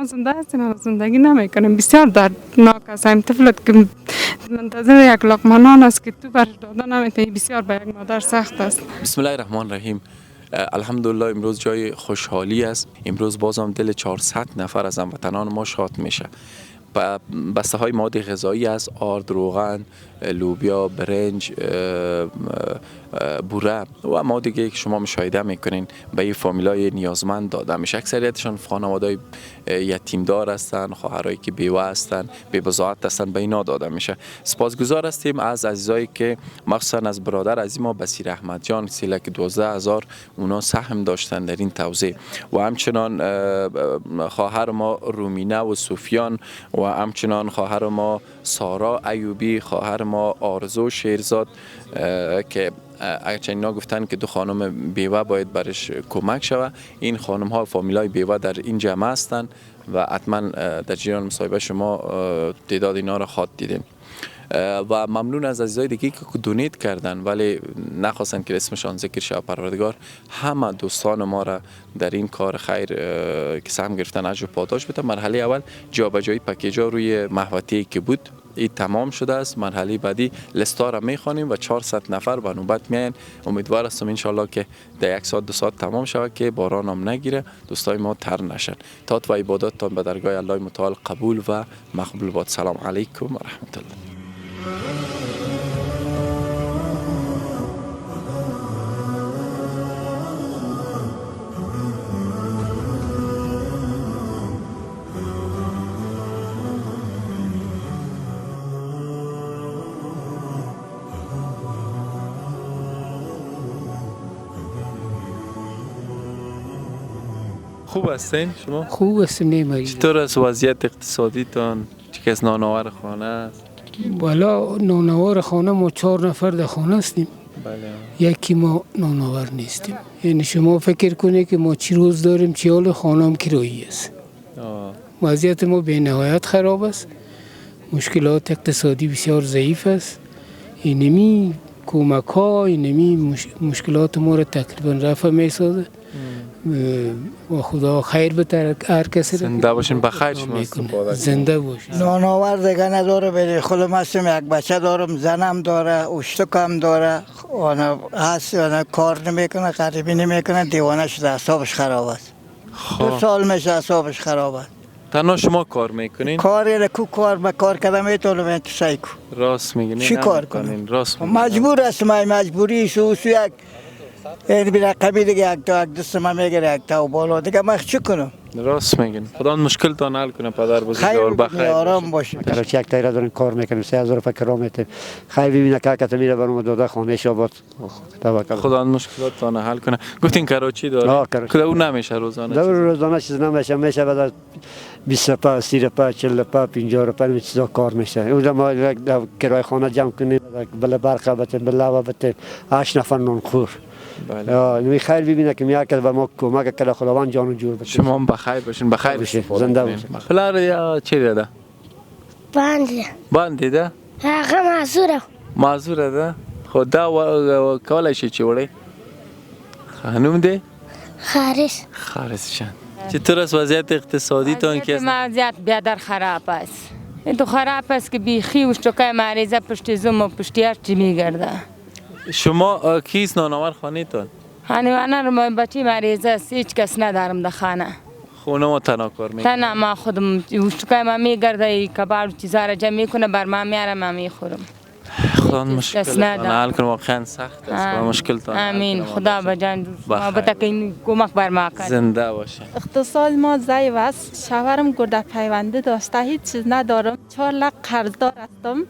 زنده هستیم و زندگی نمیکنیم. بسیار دردناک است. این طفلت که منتظر یک لقمه نان است که تو برش داده نمیتونی، بسیار به یک مادر سخت است. بسم الله الرحمن الرحیم. الحمدلله امروز جای خوشحالی است. امروز بازم دل 400 نفر از هموطنان ما شاد میشه. بسته های مواد غذایی است: آرد، روغن، لوبیا، برنج، بوره و موادی که شما مشاهده میکنین به این فامیلای نیازمند داده میشه. اکثریتشان خانواده‌های یتیمدار هستند، خواهرایی که بیوه هستند، بی بضاعت هستند، به اینا داده میشه. سپاسگزار هستیم از عزیزایی که مخصوصا از برادر عزیز ما بصیر احمد جان که 12000 اونا سهم داشتن در این توزیع و همچنان خواهر ما رومینه و سفیان و همچنان خواهر ما سارا ایوبی، خواهر ما آرزو شیرزاد که اگرچه اینا گفتن که دو خانم بیوه باید برش کمک شود. این خانم ها فامیلای بیوه در این جمع هستند و حتما در جریان مصاحبه شما تعداد اینا را خواهد دیدیم. و ممنون از عزیزای دیگه که دونیت کردن ولی نخواستن که اسمشان ذکر شود. پروردگار همه دوستان ما را در این کار خیر که سهم گرفتن اجر و پاداش بده. مرحله اول جابجایی پکیجا روی محوطه‌ای که بود این تمام شده است. مرحله بعدی لستا را میخوانیم و 400 نفر به نوبت میاین. امیدوار هستم ان شاءالله که در 1 ساعت 2 ساعت تمام شود که باران هم نگیره، دوستای ما تر نشن. طاعت و عباداتتان به درگاه الله متعال قبول و مقبول باد. سلام علیکم و رحمت الله. خوب هستین شما؟ خوب هستیم نیماری. چطور است وضعیت اقتصادی تان؟ چه کس نانآور خانه است؟ بالا نانآور خانه ما 4 نفر در خانه هستیم. بله. یکی ما نانآور نیستیم. یعنی شما فکر کنید که ما چی روز داریم، چی حال خانه هم کرایی است. وضعیت ما به نهایت خراب است. مشکلات اقتصادی بسیار ضعیف است. اینمی کمک ها، اینمی مشکلات ما را تقریبا رفع میسازه. و خدا خیر بده هر کسی. زنده باشین، بخیر شما. زنده باشین. نانآور دیگه نداره. بری خودم هستم، یک بچه دارم، زنم داره، اشتکم داره. آن هست کار نمیکنه، غریبی نمیکنه، دیوانه شده، اعصابش خراب است. 2 سال میشه اعصابش خراب است. تنها شما کار میکنین؟ کاری کو کار به کار کردم میتونم تو سایکو. راست میگین. چی کار کنین؟ راست میگین. مجبور هستم، مجبوری سو یک این بی رقمی دیگه یک دست ما میگیره، یک تا بالا دیگه من چی کنم؟ راست میگین. خدا مشکل تا حل کنه پدر بزرگوار. بخیر آرام باشه. کراچی یک تایره داریم کار میکنیم، 3000 روپیه کرایه میتیم. خیر ببینه که میره برام داده خانه‌اش آباد. توکل. خدا مشکلات تا حل کنه. گفتین کراچی داره؟ خدا اون نمیشه روزانه. روزانه چیز نمیشه، میشه بعد 20 روپیه، 30 روپیه، 40 روپیه، 50 روپیه این چیزا کار میشه. اون ما کرایه خانه جمع کنیم، بله برق بتیم، بله بتیم، 8 نفر نونخور. بله. می خیر ببینه که میاد که به ما کمک کنه. خداوند جان و جور بده. شما هم بخیر باشین، بخیر باشین، زنده باشین. پلار یا چی ده؟ باندې ده؟ هغه معذوره ده؟ خو دا کولای شي چې وړئ؟ خانم دی؟ خارس جان. چطور است وضعیت اقتصادی تان که وضعیت بیادر خراب است. این تو خراب است که بیخی اشتکای مریضه پشت زوم و پشتی هرچی میگرده. شما کیست نانآور خانه تان؟ خانه بچه مریضه است، هیچ کس ندارم در خانه. خونه ما تنها کار میکنه؟ تنها ما خودم اشتکای ما میگرده، کباب و چیزا را جمع میکنه، بر ما میاره، ما میخورم. خدا مشکل تان حل کنه. واقعا سخت است و مشکل تان. آمین. خدا بجان ما بده که این کمک بر ما کنه. زنده باشه. اقتصاد ما ضعیف است. شوهرم گرده پیونده داشته، هیچ چیز ندارم. 4 لخ قرضدار هستم،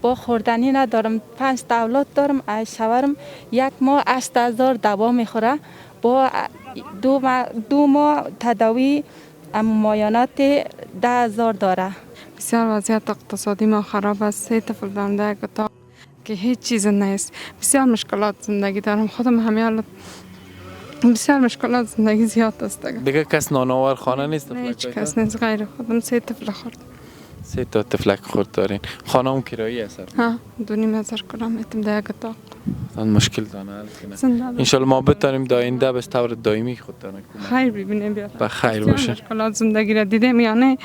با خوردنی ندارم. 5 تا اولاد دارم. شوهرم 1 ماه 8000 دوا میخوره، با 2 ماه تداوی مایانات 10000 داره. بسیار وضعیت اقتصادی ما خراب است. 3 طفل دارم در یک اتاق که هیچ چیز نیست. بسیار مشکلات زندگی دارم. خودم همه حالت بسیار مشکلات زندگی زیاد است. دیگه کس نانآور خانه نیست؟ هیچ کس نیست غیر خودم. 3 طفل خورد. 3 تا طفلک خورد دارین. خانه هم کرایی هست؟ ها 2500 کرایه میتونم در یک اتاق. مشکل دانه حل کنه. زنده باشین. انشالله ما بتانیم در آینده به طور دائمی خودتان کمک خیر ببینیم بیا. بخیر بسیار باشه. مشکلات زندگی را دیدیم یعنی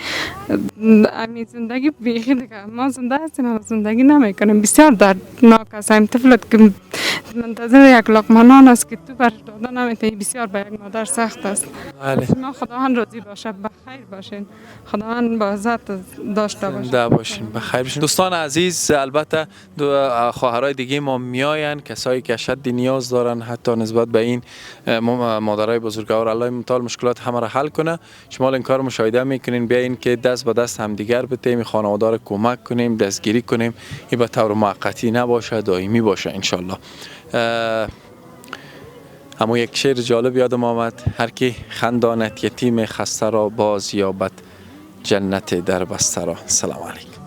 امی زندگی بیخی دیگه ما زنده هستیم اما زندگی نمیکنیم بسیار دردناک است. این طفلت که منتظر یک لقمه نان است که تو برش داده نمیتونی بسیار به یک مادر سخت است. بله. ما خداوند راضی باشه بخیر باشین خداوند با عزت داشته باشه. زنده باشین بخیر باشین. دوستان عزیز البته خواهرای دیگه ما میاین کسایی که شد نیاز دارن حتی نسبت به این مادرای بزرگوار الله متعال مشکلات همه را حل کنه. شما این کار مشاهده میکنین بیاین که دست به دست همدیگر بتیم خانواده را کمک کنیم دستگیری کنیم این به طور موقتی نباشه دائمی باشه ان شاء الله. اما یک شعر جالب یادم آمد هر کی خنداند یتیم خسته را باز یابد جنت در بسته را. سلام علیکم.